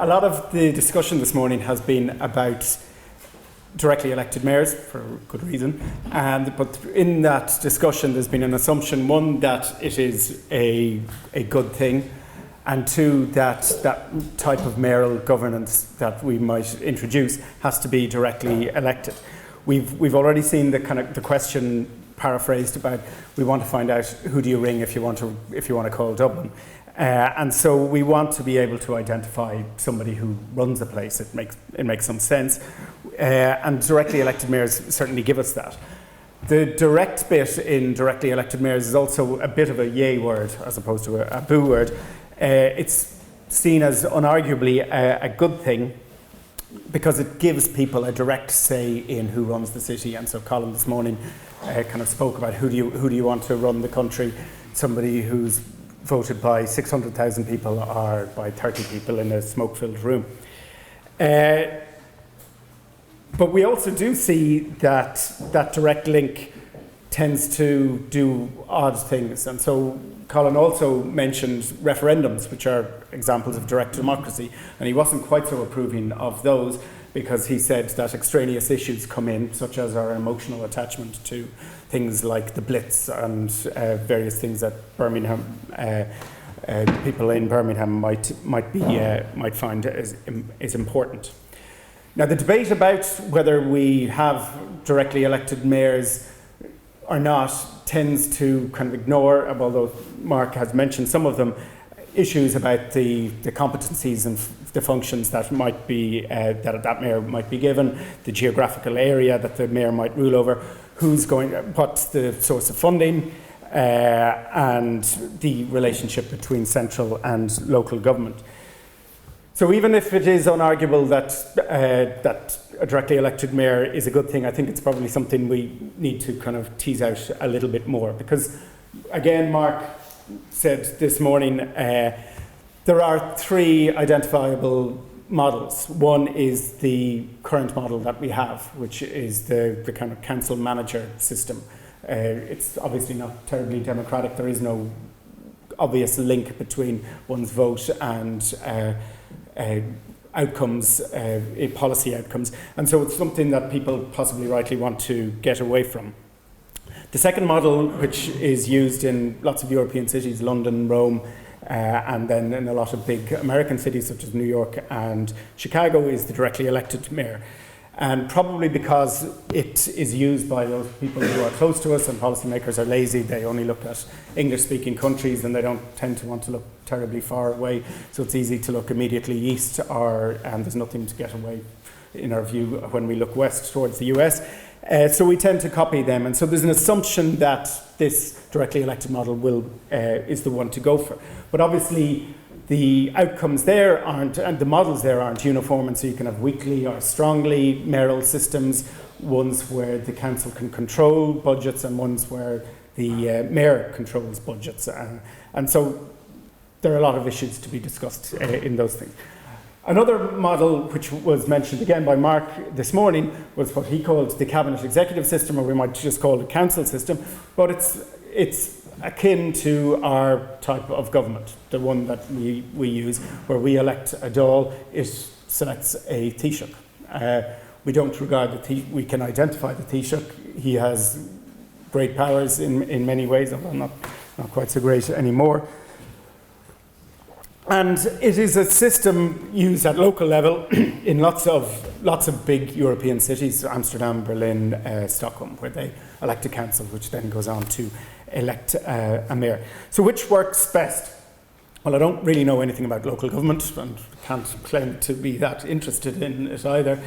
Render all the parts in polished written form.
A lot of the discussion this morning has been about directly elected mayors, for good reason. But in that discussion, there's been an assumption, one, that it is a good thing, and two, that type of mayoral governance that we might introduce has to be directly elected. We've already seen the question paraphrased about, we want to find out who do you ring if you want to call Dublin. And so we want to be able to identify somebody who runs a place. It makes some sense. And directly elected mayors certainly give us that. The direct bit in directly elected mayors is also a bit of a yay word as opposed to a boo word. It's seen as unarguably a good thing because it gives people a direct say in who runs the city. And so Colin this morning kind of spoke about who do you want to run the country. Somebody who's voted by 600,000 people or by 30 people in a smoke-filled room. But we also do see that direct link tends to do odd things. And so Colin also mentioned referendums, which are examples of direct democracy. And he wasn't quite so approving of those because he said that extraneous issues come in, such as our emotional attachment to things like the Blitz and various things that Birmingham people in Birmingham might find is important. Now, the debate about whether we have directly elected mayors or not tends to kind of ignore, although Mark has mentioned some of them, issues about the competencies and the functions that might be that mayor might be given, the geographical area that the mayor might rule over, what's the source of funding, and the relationship between central and local government. So even if it is unarguable that a directly elected mayor is a good thing, I think it's probably something we need to kind of tease out a little bit more. Because, again, Mark said this morning, there are three identifiable models. One is the current model that we have, which is the kind of council manager system. It's obviously not terribly democratic. There is no obvious link between one's vote and outcomes, policy outcomes. And so it's something that people possibly rightly want to get away from. The second model, which is used in lots of European cities, London, Rome, and then in a lot of big American cities such as New York and Chicago, is the directly elected mayor. And probably because it is used by those people who are close to us and policymakers are lazy, they only look at English-speaking countries and they don't tend to want to look terribly far away. So it's easy to look immediately east, and there's nothing to get away, in our view, when we look west towards the US. So we tend to copy them. And so there's an assumption that this directly elected model is the one to go for. But obviously, the outcomes there aren't, and the models there aren't uniform, and so you can have weakly or strongly mayoral systems, ones where the council can control budgets and ones where the mayor controls budgets. And so there are a lot of issues to be discussed in those things. Another model, which was mentioned again by Mark this morning, was what he called the cabinet executive system, or we might just call it council system, but it's akin to our type of government, the one that we use, where we elect a Dáil, it selects a Taoiseach. We don't regard we can identify the Taoiseach. He has great powers in many ways, although not quite so great anymore. And it is a system used at local level in lots of big European cities, Amsterdam, Berlin, Stockholm, where they elect a council, which then goes on to elect a mayor. So which works best? Well, I don't really know anything about local government and can't claim to be that interested in it either.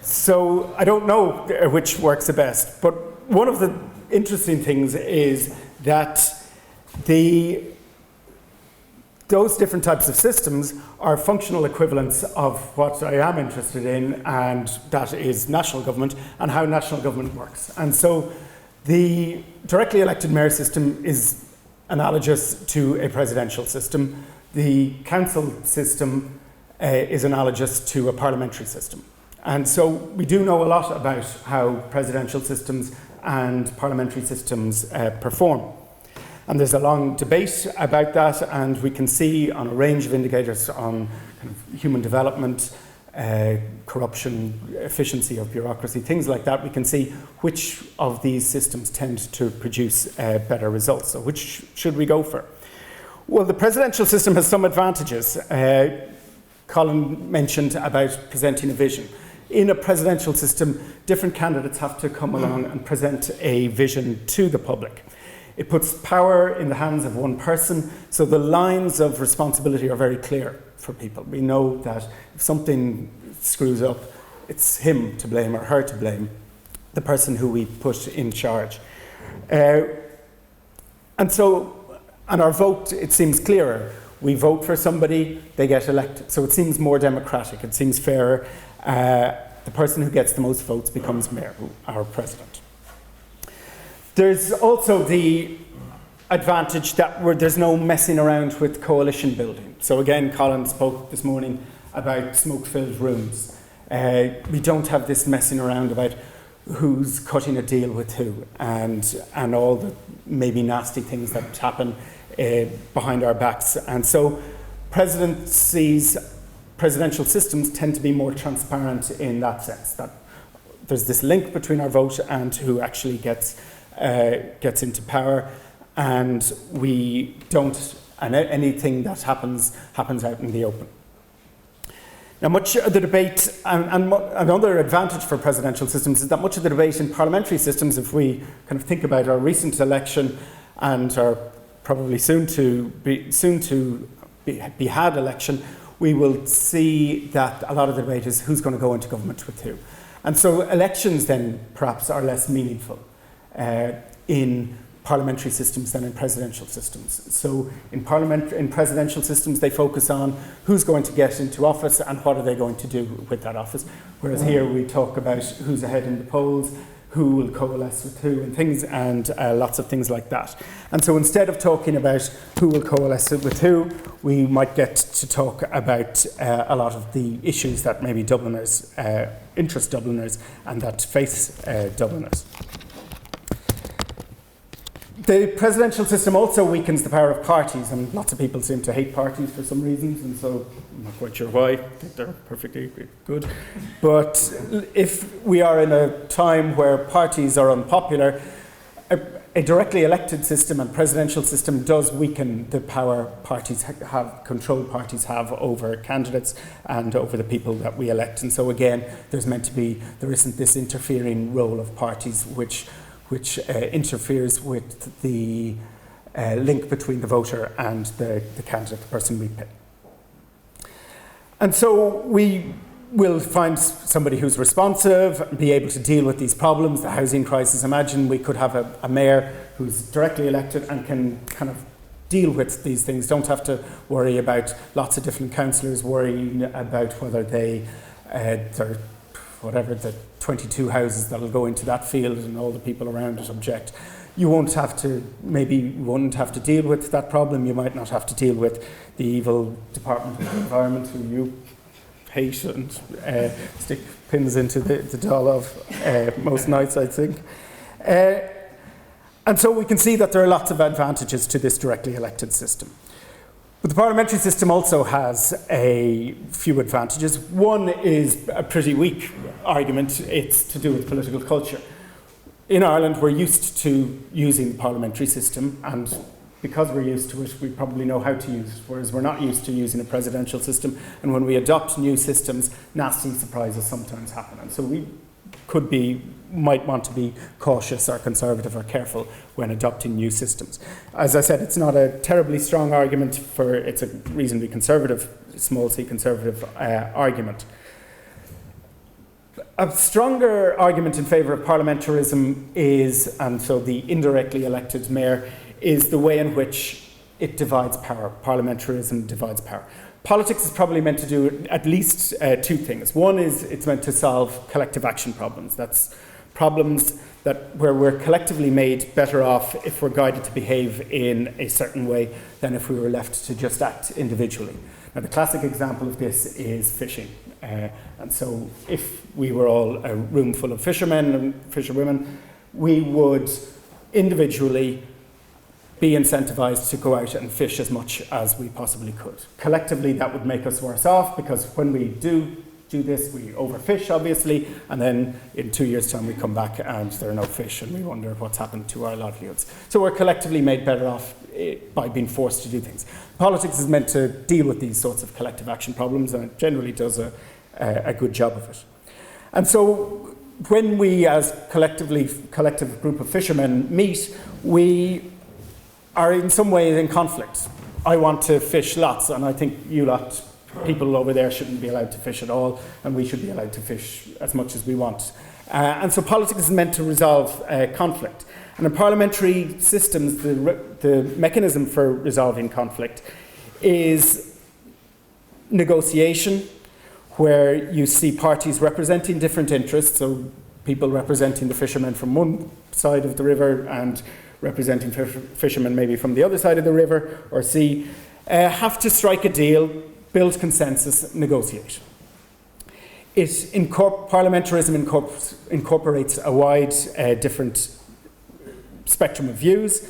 So I don't know which works the best. But one of the interesting things is that those different types of systems are functional equivalents of what I am interested in, and that is national government and how national government works. And so the directly elected mayor system is analogous to a presidential system. The council system is analogous to a parliamentary system. And so we do know a lot about how presidential systems and parliamentary systems perform. And there's a long debate about that, and we can see on a range of indicators on kind of human development, corruption, efficiency of bureaucracy, things like that, we can see which of these systems tend to produce better results. So which should we go for? Well, the presidential system has some advantages. Colin mentioned about presenting a vision. In a presidential system, different candidates have to come along and present a vision to the public. It puts power in the hands of one person, so the lines of responsibility are very clear for people. We know that if something screws up, it's him to blame or her to blame, the person who we put in charge. And our vote, it seems clearer. We vote for somebody, they get elected. So it seems more democratic, it seems fairer. The person who gets the most votes becomes mayor, our president. There's also the advantage that there's no messing around with coalition building. So again, Colin spoke this morning about smoke-filled rooms. We don't have this messing around about who's cutting a deal with who and all the maybe nasty things that happen behind our backs. And so presidential systems tend to be more transparent in that sense, that there's this link between our vote and who actually gets into power, and we don't, and anything that happens out in the open. Now, much of the debate, and another advantage for presidential systems is that much of the debate in parliamentary systems, if we kind of think about our recent election and our probably soon to be had election, we will see that a lot of the debate is who's going to go into government with who. And so elections then perhaps are less meaningful in parliamentary systems than in presidential systems. So in presidential systems, they focus on who's going to get into office and what are they going to do with that office. Whereas here we talk about who's ahead in the polls, who will coalesce with who, and things, and lots of things like that. And so instead of talking about who will coalesce with who, we might get to talk about a lot of the issues that maybe Dubliners, interest Dubliners, and that face Dubliners. The presidential system also weakens the power of parties, and lots of people seem to hate parties for some reasons, and so I'm not quite sure why. I think they're perfectly good. But if we are in a time where parties are unpopular, a directly elected system and presidential system does weaken the power parties have, control parties have over candidates and over the people that we elect. And so again, there isn't this interfering role of parties which interferes with the link between the voter and the candidate, the person we pick. And so we will find somebody who's responsive, be able to deal with these problems, the housing crisis. Imagine we could have a mayor who's directly elected and can kind of deal with these things, don't have to worry about lots of different councillors worrying about whether the 22 houses that'll go into that field and all the people around it object. You won't have to deal with that problem. You might not have to deal with the evil Department of the Environment who you hate and stick pins into the doll of most nights, I think. And so we can see that there are lots of advantages to this directly elected system. But the parliamentary system also has a few advantages. One is a pretty weak argument. It's to do with political culture. In Ireland, we're used to using the parliamentary system, and because we're used to it, we probably know how to use it, whereas we're not used to using a presidential system. And when we adopt new systems, nasty surprises sometimes happen. And so we might want to be cautious or conservative or careful when adopting new systems. As I said, it's not a terribly strong argument it's a reasonably conservative, small c conservative argument. A stronger argument in favour of parliamentarism is, and so the indirectly elected mayor, is the way in which it divides power. Parliamentarism divides power. Politics is probably meant to do at least two things. One is it's meant to solve collective action problems. That's problems where we're collectively made better off if we're guided to behave in a certain way than if we were left to just act individually. Now, the classic example of this is fishing. And so if we were all a room full of fishermen and fisherwomen, we would individually be incentivised to go out and fish as much as we possibly could. Collectively, that would make us worse off, because when we do this, we overfish, obviously, and then in 2 years' time we come back and there are no fish and we wonder what's happened to our livelihoods. So we're collectively made better off by being forced to do things. Politics is meant to deal with these sorts of collective action problems, and it generally does a good job of it. And so when we, as collective group of fishermen, meet, we are in some ways in conflict. I want to fish lots, and I think you lot, people over there, shouldn't be allowed to fish at all, and we should be allowed to fish as much as we want. And so politics is meant to resolve conflict. And in parliamentary systems, the mechanism for resolving conflict is negotiation, where you see parties representing different interests, so people representing the fishermen from one side of the river and representing fishermen maybe from the other side of the river or sea, have to strike a deal, build consensus, negotiate. Parliamentarism incorporates a wide different spectrum of views,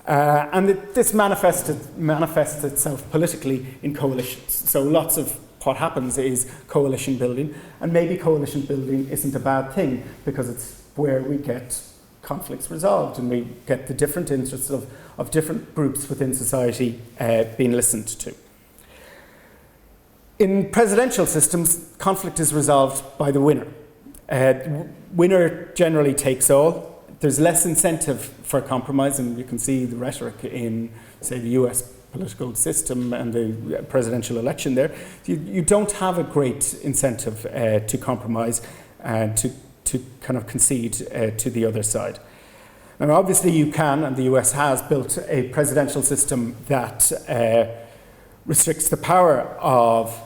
and this manifests itself politically in coalitions. So lots of what happens is coalition building, and maybe coalition building isn't a bad thing, because it's where we get conflicts resolved and we get the different interests of different groups within society being listened to. In presidential systems, conflict is resolved by the winner. Winner generally takes all. There's less incentive for compromise, and you can see the rhetoric in, say, the US political system and the presidential election there. You don't have a great incentive to compromise and to kind of concede to the other side. And obviously you can, and the US has built a presidential system that restricts the power of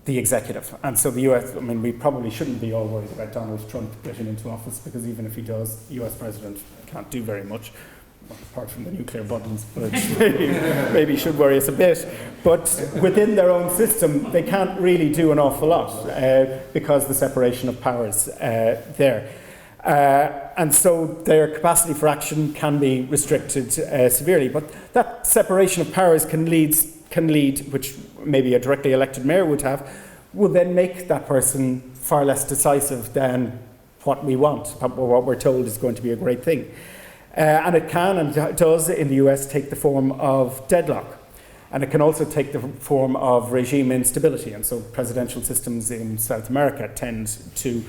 the executive. And so the US, I mean, we probably shouldn't be all worried about Donald Trump getting into office, because even if he does, the US president can't do very much, apart from the nuclear buttons, but maybe should worry us a bit. But within their own system, they can't really do an awful lot because the separation of powers there. And so their capacity for action can be restricted severely. But that separation of powers can lead, which maybe a directly elected mayor would have, will then make that person far less decisive than what we want, what we're told is going to be a great thing. And it can, and it does in the US, take the form of deadlock. And it can also take the form of regime instability. And so presidential systems in South America tend to,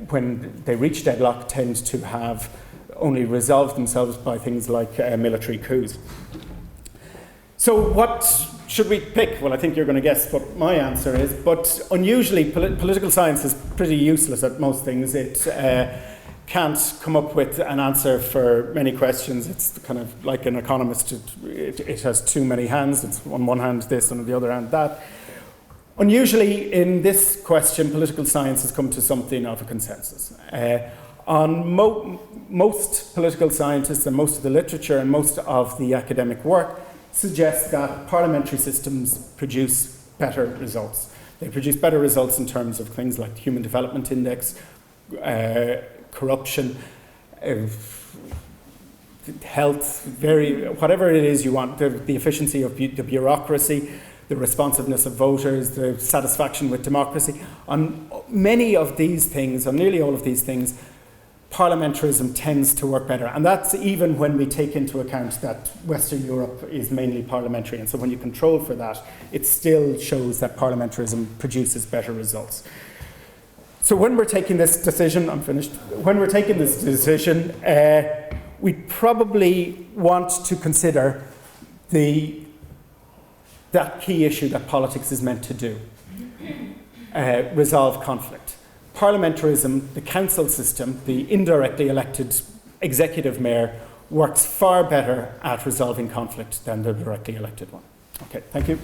when they reach deadlock, tend to have only resolved themselves by things like military coups. So what should we pick? Well, I think you're going to guess what my answer is. But unusually, political science is pretty useless at most things. It can't come up with an answer for many questions. It's kind of like an economist. It has too many hands. It's on one hand this, on the other hand that. Unusually, in this question, political science has come to something of a consensus. On most political scientists and most of the literature and most of the academic work suggests that parliamentary systems produce better results. They produce better results in terms of things like the Human Development Index, corruption, health, whatever it is you want, the efficiency of the bureaucracy, the responsiveness of voters, the satisfaction with democracy. On many of these things, on nearly all of these things, parliamentarism tends to work better. And that's even when we take into account that Western Europe is mainly parliamentary. And so when you control for that, it still shows that parliamentarism produces better results. So when we're taking this decision, I'm finished. When we're taking this decision, we probably want to consider that key issue that politics is meant to do, resolve conflict. Parliamentarism, the council system, the indirectly elected executive mayor, works far better at resolving conflict than the directly elected one. Okay, thank you.